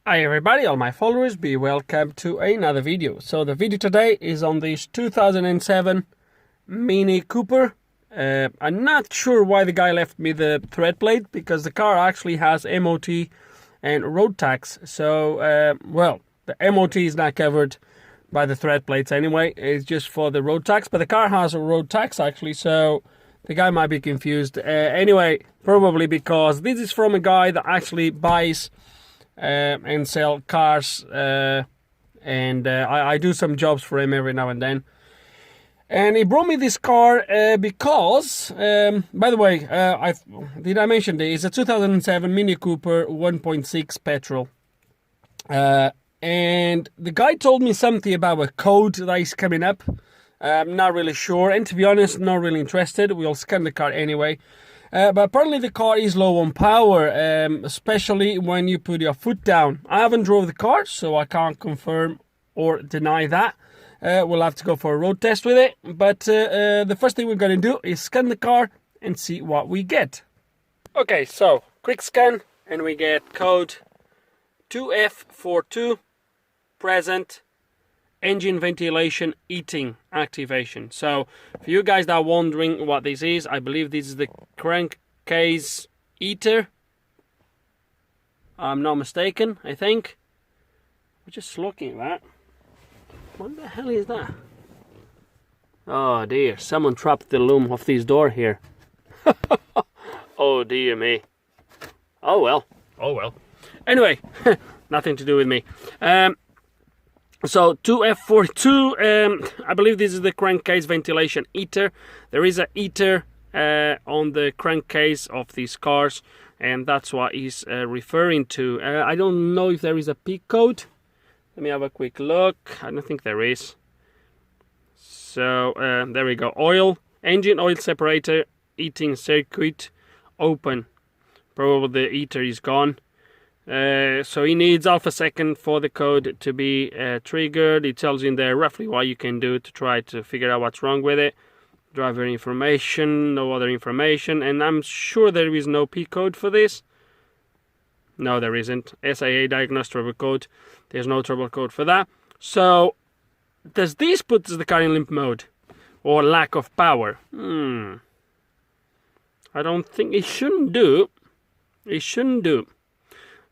Hi everybody, all my followers, be welcome to another video. So the video today is on this 2007 Mini Cooper. I'm not sure why the guy left me the tread plate, because the car actually has MOT and road tax. So, well, the MOT is not covered by the tread plates anyway, it's just for the road tax. But the car has a road tax actually, so the guy might be confused. Anyway, probably because this is from a guy that actually buys and sell cars, and I do some jobs for him every now and then. And he brought me this car because, by the way, did I mention this? It's a 2007 Mini Cooper 1.6 petrol. And the guy told me something about a code that is coming up. I'm not really sure, and to be honest, not really interested. We'll scan the car anyway. But apparently the car is low on power, especially when you put your foot down. I haven't drove the car, so I can't confirm or deny that. We'll have to go for a road test with it. But the first thing we're going to do is scan the car and see what we get. Okay, so quick scan, and we get code 2F42, present, engine ventilation heating activation. So for you guys that are wondering what this is, I believe this is the crankcase heater. I'm not mistaken, I think. We're just looking at that. What the hell is that? Oh dear, someone trapped the loom of this door here. Oh dear me. Oh well. Anyway, nothing to do with me. So 2F42, I believe this is the crankcase ventilation heater. There is a heater on the crankcase of these cars, and that's what he's referring to. I don't know if there is a P code. Let me have a quick look. I don't think there is. So there we go. Oil, engine oil separator, heating circuit, open. Probably the heater is gone. So he needs alpha second for the code to be triggered. It tells you in there roughly what you can do to try to figure out what's wrong with it. Driver information, no other information, and I'm sure there is no P code for this. No, there isn't. SIA diagnosed trouble code. There's no trouble code for that. So does this put the car in limp mode or lack of power? I don't think it shouldn't do. It shouldn't do.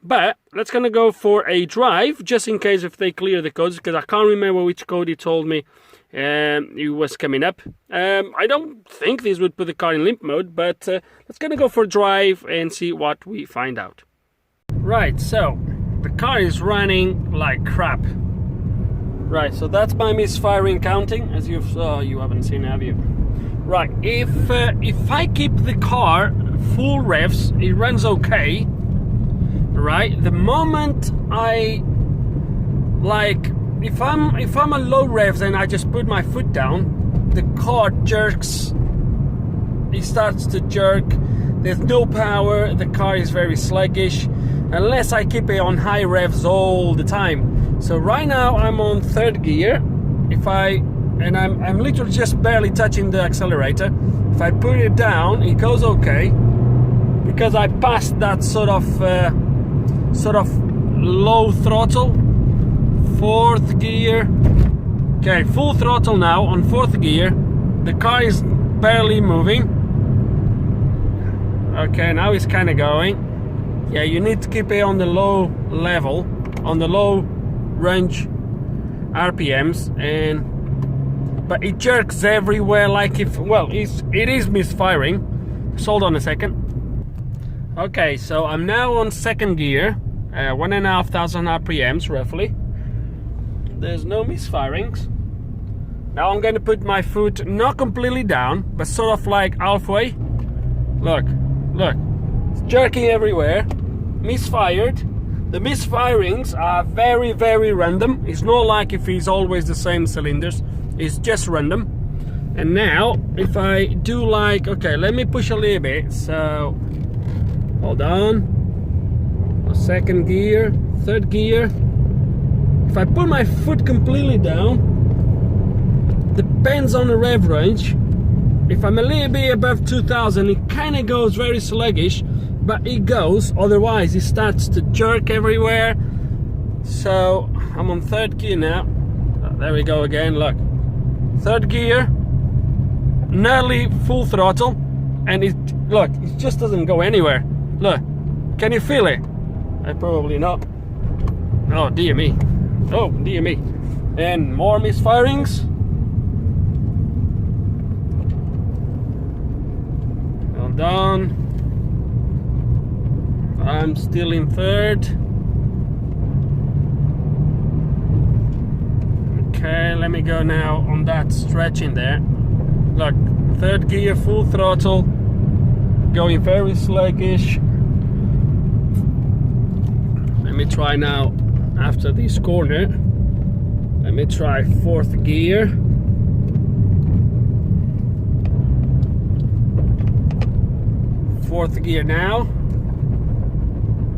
But let's gonna go for a drive, just in case if they clear the codes, because I can't remember which code he told me it was coming up. I don't think this would put the car in limp mode, but let's gonna go for a drive and see what we find out. Right, so the car is running like crap. Right, so that's my misfiring counting, as you haven't seen, have you? Right, if I keep the car full revs, it runs okay. Right, the moment if I'm a low revs and I just put my foot down, the car jerks. It starts to jerk. There's no power. The car is very sluggish unless I keep it on high revs all the time. So right now I'm on third gear. I'm literally just barely touching the accelerator. If I put it down, it goes okay, because I passed that sort of low throttle. Fourth gear. Okay, full throttle now on fourth gear. The car is barely moving. Okay, now it's kind of going. Yeah, you need to keep it on the low level, on the low range RPMs, but it jerks everywhere, like it is misfiring. Just hold on a second. Okay, so I'm now on second gear, 1,500 RPMs roughly. There's no misfirings. Now I'm going to put my foot not completely down, but sort of like halfway. Look, it's jerking everywhere. Misfired. The misfirings are very, very random. It's not like if it's always the same cylinders. It's just random. And now, if I do like, okay, let me push a little bit. So, hold on. Second gear, third gear. If I put my foot completely down, depends on the rev range. If I'm a little bit above 2000, it kind of goes very sluggish, but it goes. Otherwise, it starts to jerk everywhere. So I'm on third gear now. There we go again, look. Third gear, nearly full throttle, and it just doesn't go anywhere. Look, can you feel it? Probably not. Oh dear me. Oh dear me. And more misfirings. Well done. I'm still in third. Okay, let me go now on that stretch in there. Look, third gear, full throttle, going very sluggish. Let me try now after this corner. Let me try fourth gear. Fourth gear now.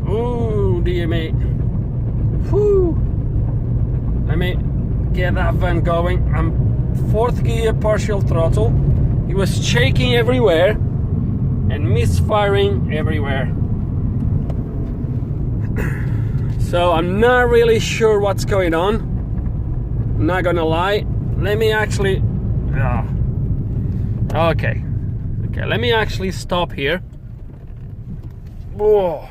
Oh dear me. Whew. Let me get that van going. I'm fourth gear, partial throttle. It was shaking everywhere and misfiring everywhere. So I'm not really sure what's going on. I'm not gonna lie. Let me actually. Okay. Let me actually stop here. Whoa.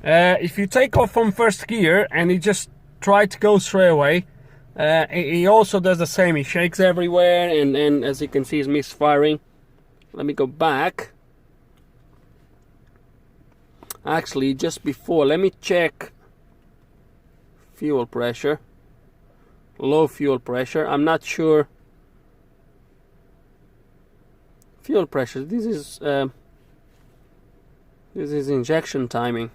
If you take off from first gear and you just try to go straight away, he also does the same. He shakes everywhere, and as you can see, he's misfiring. Let me go back. Actually, just before, let me check fuel pressure. Low fuel pressure. I'm not sure. Fuel pressure. This is injection timing.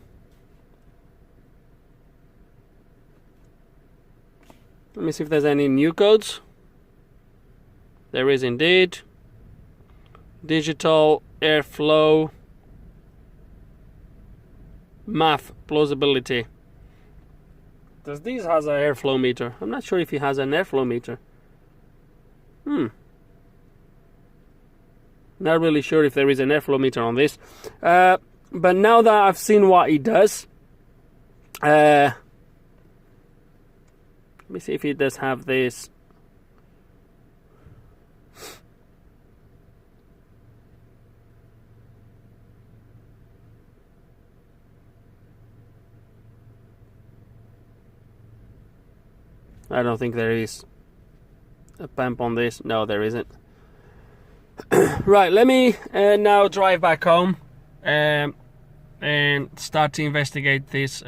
Let me see if there's any new codes. There is indeed. Digital airflow. MAF plausibility. Does this has an airflow meter? I'm not sure if he has an airflow meter. Not really sure if there is an airflow meter on this. But now that I've seen what he does, let me see if he does have this. I don't think there is a pump on this. No, there isn't. Right, let me now drive back home and start to investigate this.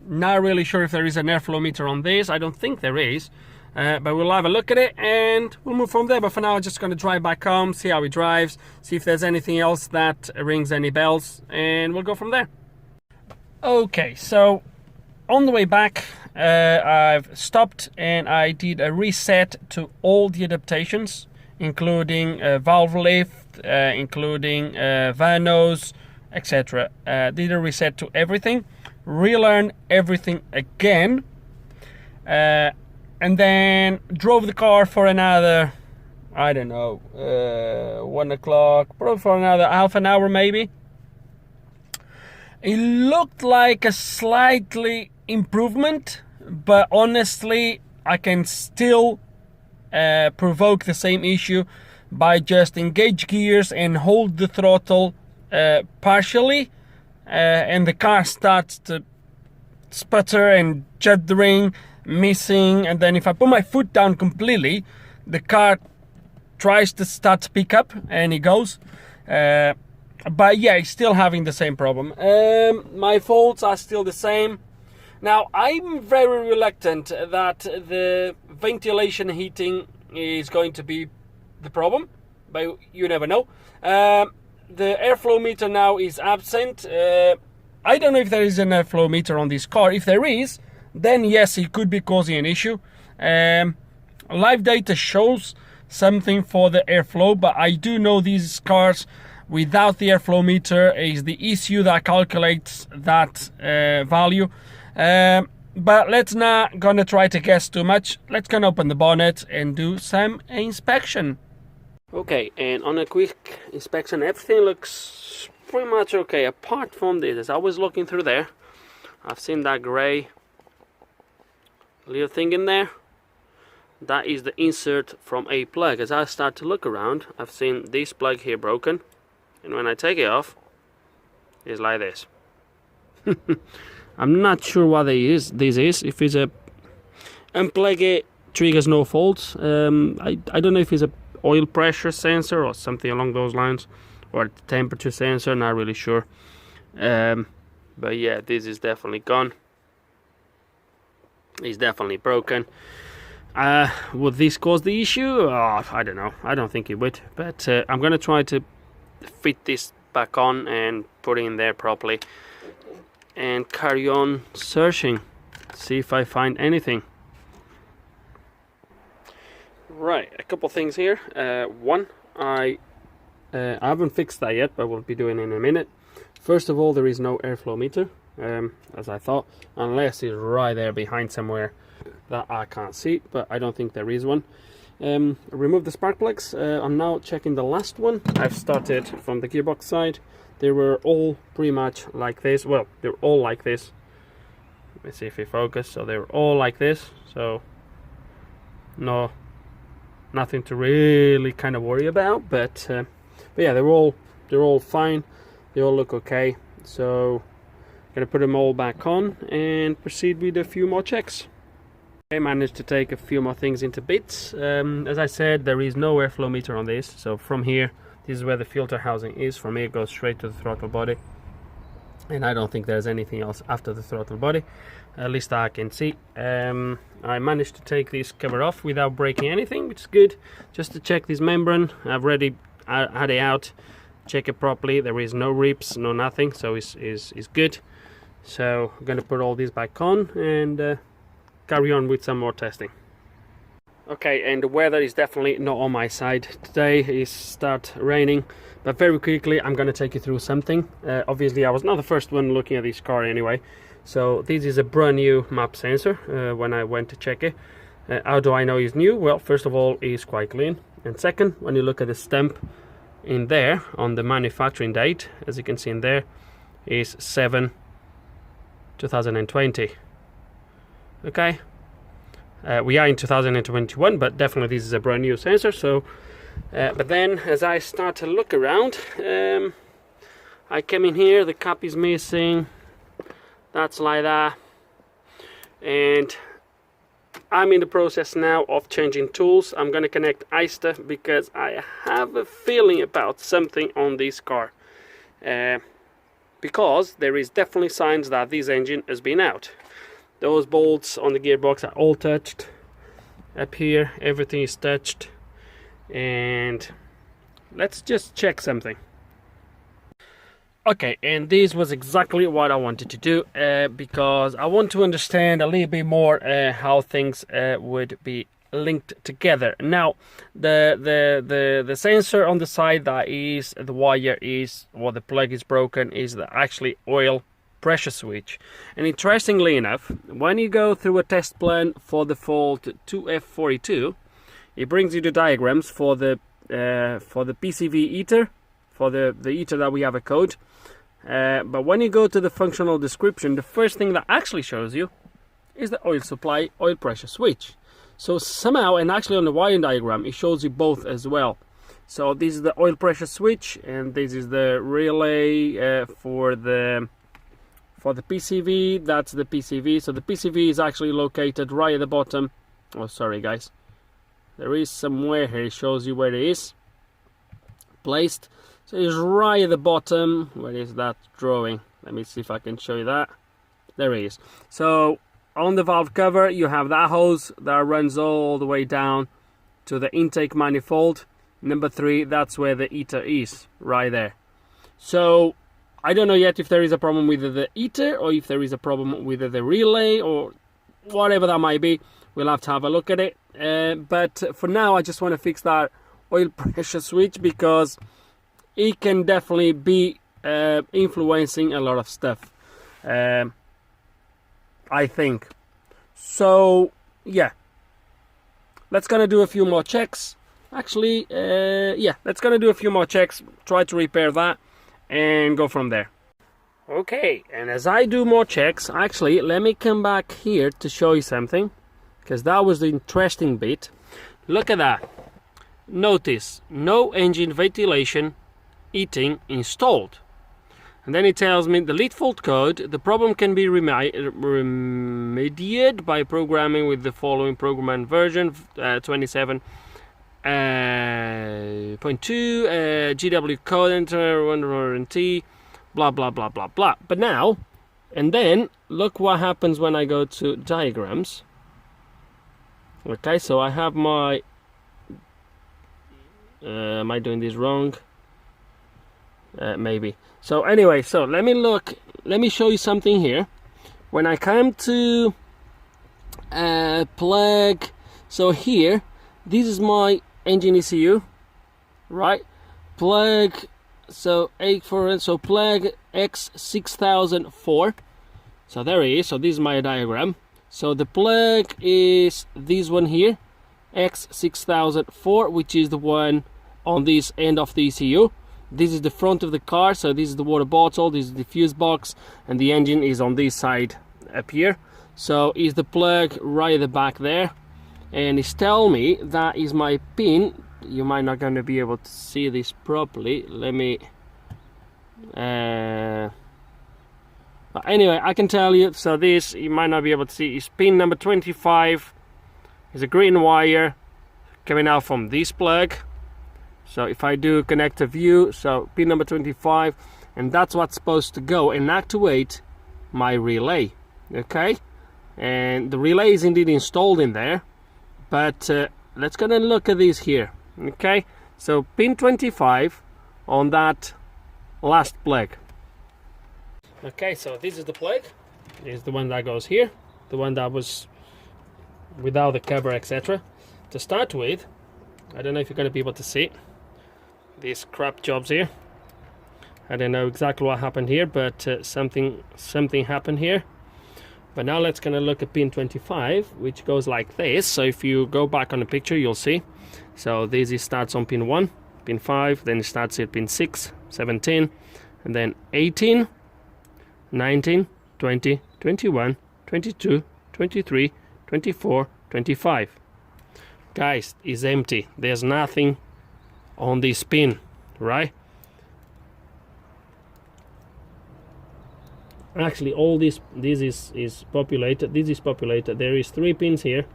Not really sure if there is an airflow meter on this. I don't think there is, but we'll have a look at it and we'll move from there. But for now, I'm just going to drive back home, see how he drives, see if there's anything else that rings any bells, and we'll go from there. Okay, so on the way back, I've stopped and I did a reset to all the adaptations, including valve lift, including vanos, etc. Did a reset to everything, relearn everything again, and then drove the car for another, I don't know, 1 o'clock, probably for another half an hour maybe. It looked like a slightly improvement, but honestly I can still provoke the same issue by just engage gears and hold the throttle partially, and the car starts to sputter and juddering, missing, and then if I put my foot down completely, the car tries to start to pick up and it goes. But yeah, it's still having the same problem. My faults are still the same. Now, I'm very reluctant that the ventilation heating is going to be the problem, but you never know. The airflow meter now is absent. I don't know if there is an airflow meter on this car. If there is, then yes, it could be causing an issue. Live data shows something for the airflow, but I do know these cars without the airflow meter is the ECU that calculates that value. But let's not gonna try to guess too much. Let's gonna open the bonnet and do some inspection. Okay, and on a quick inspection, everything looks pretty much okay, apart from this. As I was looking through there, I've seen that grey little thing in there. That is the insert from a plug. As I start to look around, I've seen this plug here broken, and when I take it off, it's like this. I'm not sure what this is. If it's a unplug it, triggers no faults. I don't know if it's a oil pressure sensor or something along those lines, or a temperature sensor, not really sure. But yeah, this is definitely gone. It's definitely broken. Would this cause the issue? Oh, I don't know. I don't think it would. But I'm gonna try to fit this back on and put it in there properly, and carry on searching, see if I find anything. Right, a couple things here. One, I haven't fixed that yet, but we'll be doing it in a minute. First of all, there is no airflow meter, as I thought, unless it's right there behind somewhere that I can't see, but I don't think there is one. Remove the spark plugs. I'm now checking the last one. I've started from the gearbox side. They were all pretty much like this. Well, they're all like this. Let me see if we focus. So they were all like this. So nothing to really kind of worry about. But yeah, they're all fine. They all look okay. So I'm gonna put them all back on and proceed with a few more checks. I managed to take a few more things into bits. As I said, there is no airflow meter on this, so from here, this is where the filter housing is. From here it goes straight to the throttle body, and I don't think there's anything else after the throttle body, at least I can see. I managed to take this cover off without breaking anything, which is good, just to check this membrane. I've already had it out, check it properly. There is no rips, no nothing, so it's good. So I'm gonna put all these back on and carry on with some more testing. Okay, and the weather is definitely not on my side today. It start raining, but very quickly I'm going to take you through something. Obviously I was not the first one looking at this car anyway, so this is a brand new map sensor. When I went to check it, how do I know it's new? Well, first of all, it's quite clean, and second, when you look at the stamp in there on the manufacturing date, as you can see in there, is 7/2020. Okay, we are in 2021, but definitely this is a brand new sensor. So but then as I start to look around, I came in here, the cap is missing, that's like that, and I'm in the process now of changing tools. I'm going to connect ISTA because I have a feeling about something on this car, because there is definitely signs that this engine has been out. Those bolts on the gearbox are all touched. Up here, everything is touched. And let's just check something. Okay, and this was exactly what I wanted to do, because I want to understand a little bit more how things would be linked together. Now, the sensor on the side that is the wire is, or the plug is broken, is the actually oil pressure switch. And interestingly enough, when you go through a test plan for the fault 2F42, it brings you the diagrams for the PCV heater, for the heater that we have a code. But when you go to the functional description, the first thing that actually shows you is the oil supply oil pressure switch. So somehow, and actually on the wiring diagram, it shows you both as well. So this is the oil pressure switch, and this is the relay for the PCV. That's the PCV. So the PCV is actually located right at the bottom. Oh, sorry guys. There is somewhere here, it shows you where it is placed. So it's right at the bottom. Where is that drawing? Let me see if I can show you that. There it is. So on the valve cover, you have that hose that runs all the way down to the intake manifold. Number 3, that's where the heater is, right there. So I don't know yet if there is a problem with the heater, or if there is a problem with the relay, or whatever that might be. We'll have to have a look at it. But for now, I just want to fix that oil pressure switch, because it can definitely be influencing a lot of stuff, I think. So yeah, let's gonna do a few more checks. Actually, yeah, let's gonna do a few more checks, try to repair that, and go from there. Okay, and as I do more checks, actually, let me come back here to show you something, because that was the interesting bit. Look at that. Notice, no engine ventilation heating installed. And then it tells me the lead fault code, the problem can be remediated by programming with the following program version 27.2 GW code enter warranty, blah blah blah blah blah. But now, and then look what happens when I go to diagrams. Okay, so I have my am I doing this wrong? Maybe. So anyway, so let me show you something here. When I come to plug, so here, this is my engine ECU, right? Plug, so plug X6004. So there it is. So this is my diagram. So the plug is this one here, X6004, which is the one on this end of the ECU. This is the front of the car, so this is the water bottle, this is the fuse box, and the engine is on this side up here. So is the plug right at the back there, and it's telling me that is my pin. You might not going to be able to see this properly. Let me but anyway, I can tell you. So this, you might not be able to see, is pin number 25. Is a green wire coming out from this plug. So if I do connect a view, so pin number 25, and that's what's supposed to go and activate my relay. Okay, and the relay is indeed installed in there, but let's go and look at this here. Okay, so pin 25 on that last plug. Okay, so this is the plug. This is the one that goes here, the one that was without the cover, etc. To start with, I don't know if you're going to be able to see these crap jobs here. I don't know exactly what happened here, but something happened here. But now let's gonna look at pin 25, which goes like this. So if you go back on the picture, you'll see. So this starts on pin 1, pin 5, then it starts at pin 6, 17, and then 18, 19, 20, 21, 22, 23, 24, 25. Guys, it's empty. There's nothing on this pin, right? Actually, all this is populated. This is populated. There is 3 pins here,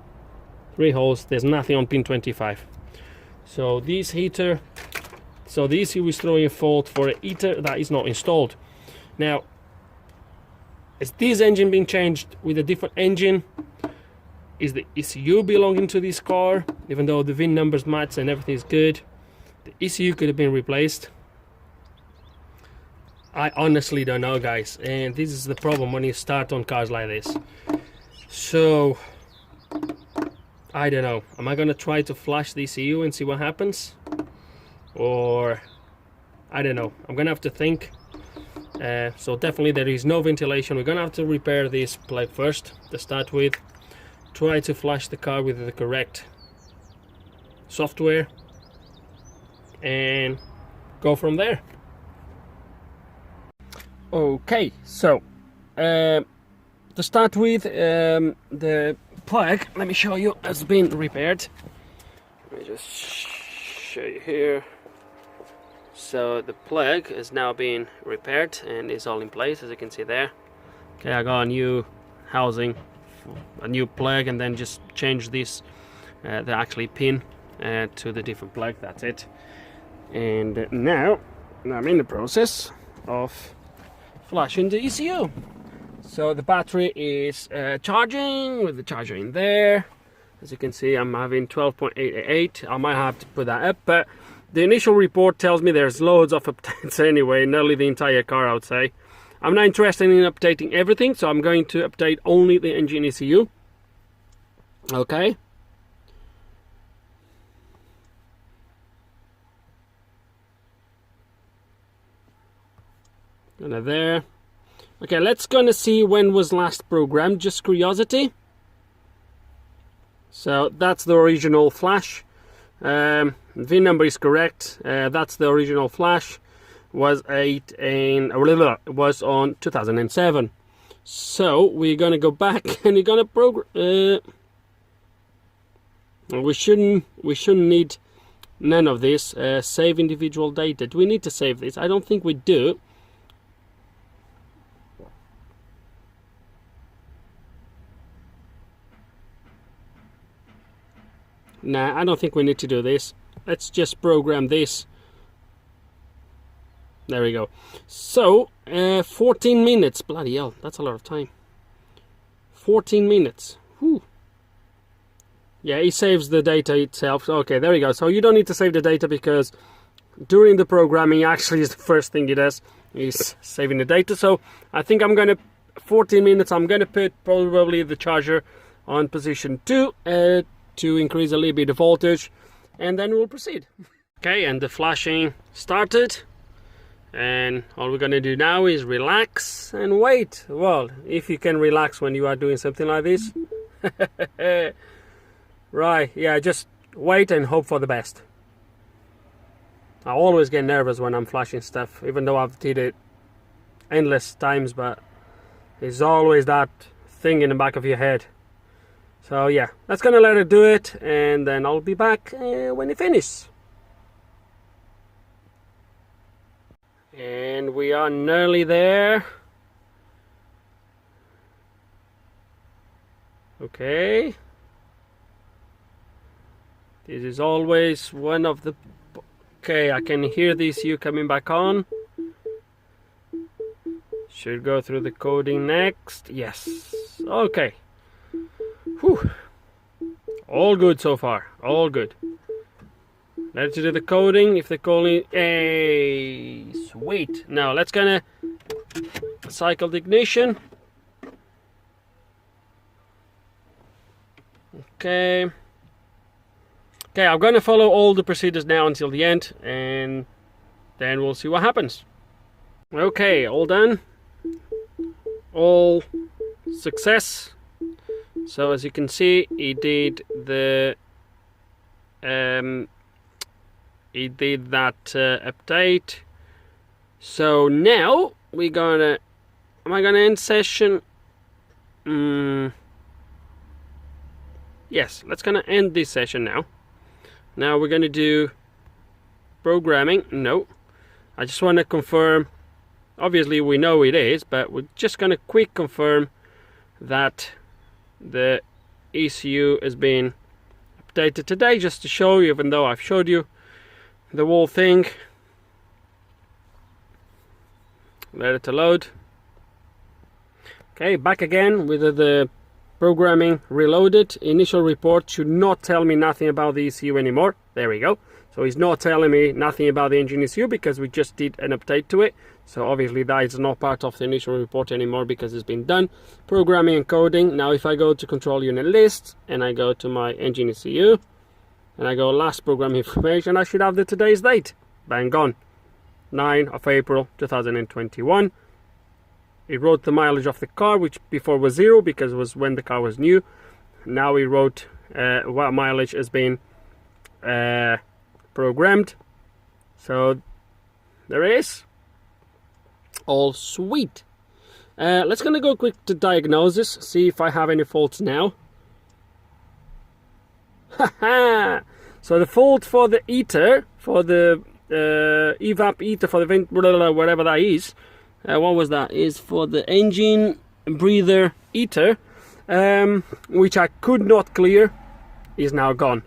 3 holes. There's nothing on pin 25. So this heater, so the ECU is throwing a fault for a heater that is not installed. Now, is this engine being changed with a different engine? Is the ECU belonging to this car? Even though the VIN numbers match and everything is good, the ECU could have been replaced. I honestly don't know, guys, and this is the problem when you start on cars like this. So I don't know, am I gonna try to flash the ECU and see what happens, or I don't know, I'm gonna have to think. So definitely there is no ventilation. We're gonna have to repair this plug first to start with, try to flash the car with the correct software and go from there. Okay, so to start with, the plug, let me show you, has been repaired. Let me just show you here. So the plug is now being repaired and is all in place, as you can see there. Okay, I got a new housing, a new plug, and then just change this, the actually pin to the different plug. That's it. And now I'm in the process of flashing the ECU. So the battery is charging with the charger in there. As you can see, I'm having 12.88. I might have to put that up, but the initial report tells me there's loads of updates anyway, nearly the entire car, I would say. I'm not interested in updating everything, so I'm going to update only the engine ECU. Okay. Gonna there. Okay, let's gonna see when was last programmed, just curiosity. So that's the original flash. VIN number is correct. That's the original flash. was on 2007. So we're gonna go back and we're gonna program. We shouldn't need none of this. Save individual data. Do we need to save this? I don't think we do. Nah, I don't think we need to do this. Let's just program this. There we go. So 14 minutes. Bloody hell, that's a lot of time. 14 minutes. Whew. Yeah, he saves the data itself. Okay, there we go. So you don't need to save the data because during the programming, actually, is the first thing he does is saving the data. So I think I'm gonna 14 minutes. I'm gonna put probably the charger on position 2 to increase a little bit the voltage, and then we'll proceed. Okay, and the flashing started, and all we're gonna do now is relax and wait. Well, if you can relax when you are doing something like this. Right, yeah, just wait and hope for the best. I always get nervous when I'm flashing stuff, even though I've did it endless times, but there's always that thing in the back of your head. So yeah, that's gonna let it do it, and then I'll be back when it finishes. And we are nearly there. Okay. This is always one of the... Okay, I can hear the ECU coming back on. Should go through the coding next. Yes. Okay. Whew. All good so far. All good. Let's do the coding. If the coding... Hey, sweet. Now, let's gonna cycle the ignition. Okay. Okay, I'm gonna follow all the procedures now until the end, and then we'll see what happens. Okay, all done. All success. So as you can see, he did that update. So now we're gonna... Am I gonna end session? Yes, let's gonna end this session now. Now we're gonna do programming. No, I just want to confirm. Obviously we know it is, but we're just gonna quick confirm that the ECU has been updated today, just to show you, even though I've showed you the whole thing. Let it load. Okay, back again with the programming reloaded. Initial report should not tell me nothing about the ECU anymore. There we go. So he's not telling me nothing about the engine ECU because we just did an update to it. So obviously that is not part of the initial report anymore because it's been done. Programming and coding. Now if I go to control unit list and I go to my engine ECU and I go last program information, I should have the today's date. Bang on. 9 of April 2021. He wrote the mileage of the car, which before was 0 because it was when the car was new. Now he wrote what mileage has been programmed. So there it is. All sweet. Let's gonna go quick to diagnosis, see if I have any faults now. Haha! So the fault for the heater, for the evap heater, for the vent, whatever that is. What was that? Is for the engine breather heater, which I could not clear, is now gone.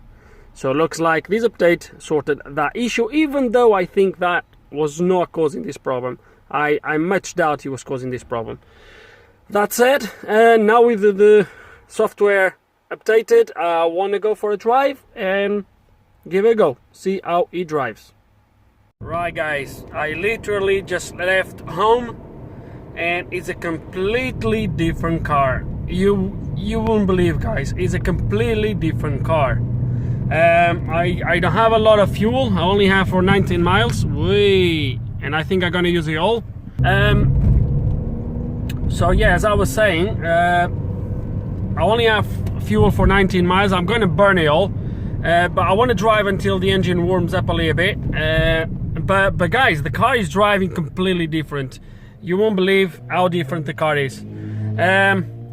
So it looks like this update sorted that issue, even though I think that was not causing this problem. I much doubt he was causing this problem. That said, now with the software updated, I want to go for a drive and give it a go. See how it drives. Right guys, I literally just left home and it's a completely different car. You won't believe, guys, it's a completely different car. I don't have a lot of fuel. I only have for 19 miles. And I think I'm gonna use it all. So yeah, as I was saying, I only have fuel for 19 miles. I'm gonna burn it all, but I want to drive until the engine warms up a little bit. but guys, the car is driving completely different. You won't believe how different the car is.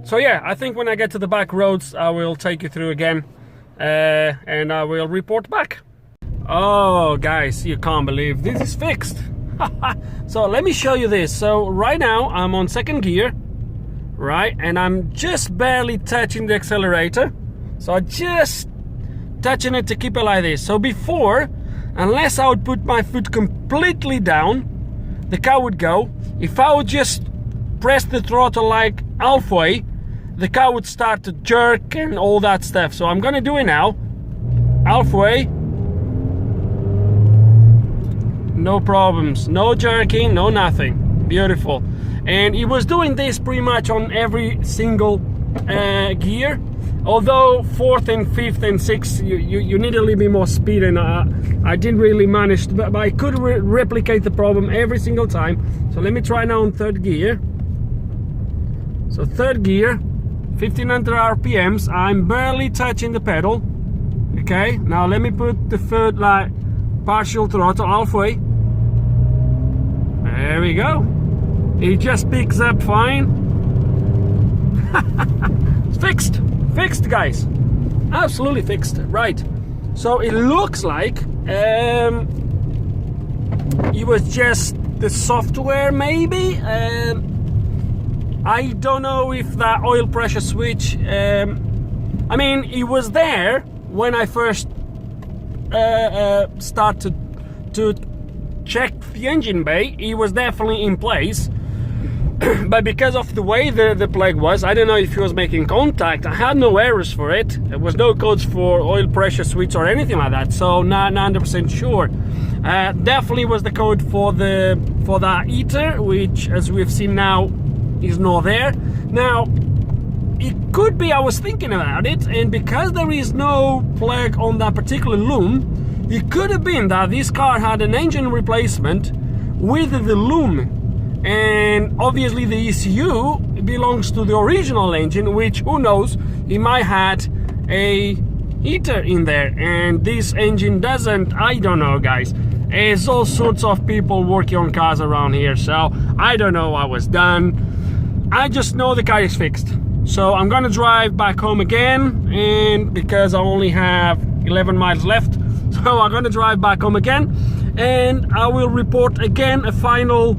So yeah, I think when I get to the back roads, I will take you through again, and I will report back. Oh guys, you can't believe this is fixed. So let me show you this. So right now I'm on second gear, right, and I'm just barely touching the accelerator. So I just touching it to keep it like this. So before, unless I would put my foot completely down, the car would go. If I would just press the throttle like halfway, the car would start to jerk and all that stuff. So I'm gonna do it now. Halfway. No problems, no jerking, no nothing. Beautiful. And it was doing this pretty much on every single gear. Although fourth and fifth and sixth, you need a little bit more speed, and I didn't really manage, but I could replicate the problem every single time. So let me try now on third gear. So third gear, 1500 RPMs, I'm barely touching the pedal. Okay, now let me put the foot like partial throttle, halfway. There we go. It just picks up fine. It's fixed. Fixed, guys. Absolutely fixed. Right. So it looks like it was just the software, maybe. I don't know if that oil pressure switch. I mean, it was there when I first started to check the engine bay. It was definitely in place. But because of the way the plug was, I don't know if he was making contact. I had no errors for it. There was no codes for oil pressure switch or anything like that, so not 100% sure. Definitely was the code for that heater, which, as we've seen now, is not there. Now, it could be, I was thinking about it, and because there is no plug on that particular loom, it could have been that this car had an engine replacement with the loom. And obviously the ECU belongs to the original engine, which, who knows, it might had a heater in there, and this engine doesn't. I don't know, guys. There's all sorts of people working on cars around here, so I don't know what was done. I just know the car is fixed. So I'm gonna drive back home again, and because I only have 11 miles left, so I'm gonna drive back home again, and I will report again a final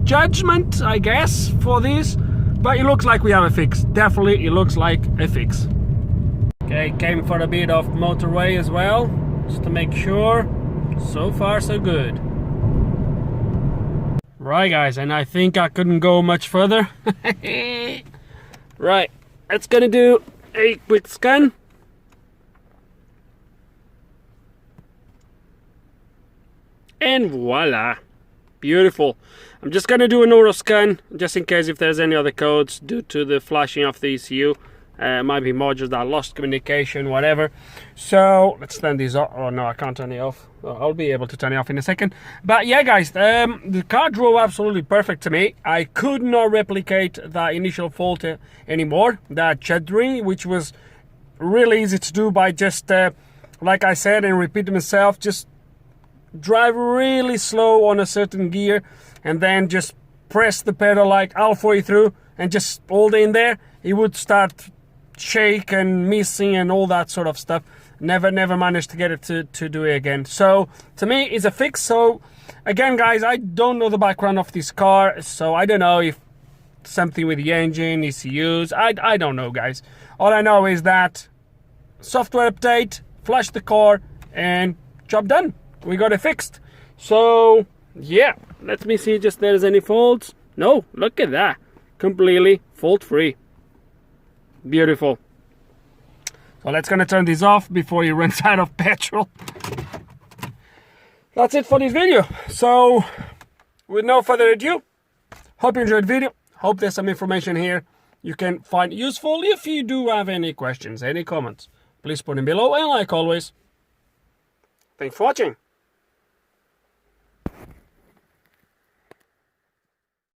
judgment, I guess, for this. But it looks like we have a fix. Definitely it looks like a fix. Okay, came for a bit of motorway as well, just to make sure. So far so good. Right guys, and I think I couldn't go much further. Right, that's gonna do a quick scan. And voila. Beautiful. I'm just going to do an auto scan just in case if there's any other codes due to the flashing of the ECU. Might be modules that lost communication, whatever. So let's turn this off. Oh no, I can't turn it off. I'll be able to turn it off in a second. But yeah guys, the car drove absolutely perfect to me. I could not replicate that initial fault anymore, that sputtering, which was really easy to do by just like I said and repeat myself, just drive really slow on a certain gear and then just press the pedal like halfway through and just hold in there. It would start shake and missing and all that sort of stuff. Never managed to get it to do it again. So to me it's a fix. So again guys, I don't know the background of this car, so I don't know if something with the engine, ECUs, I don't know guys. All I know is that software update, flash the car, and job done. We got it fixed. So yeah, let me see just there's any faults. No, look at that, completely fault free. Beautiful. So let's gonna turn this off before he runs out of petrol. That's it for this video. So with no further ado, hope you enjoyed the video. Hope there's some information here you can find useful. If you do have any questions, any comments, please put them below, and like always, thanks for watching.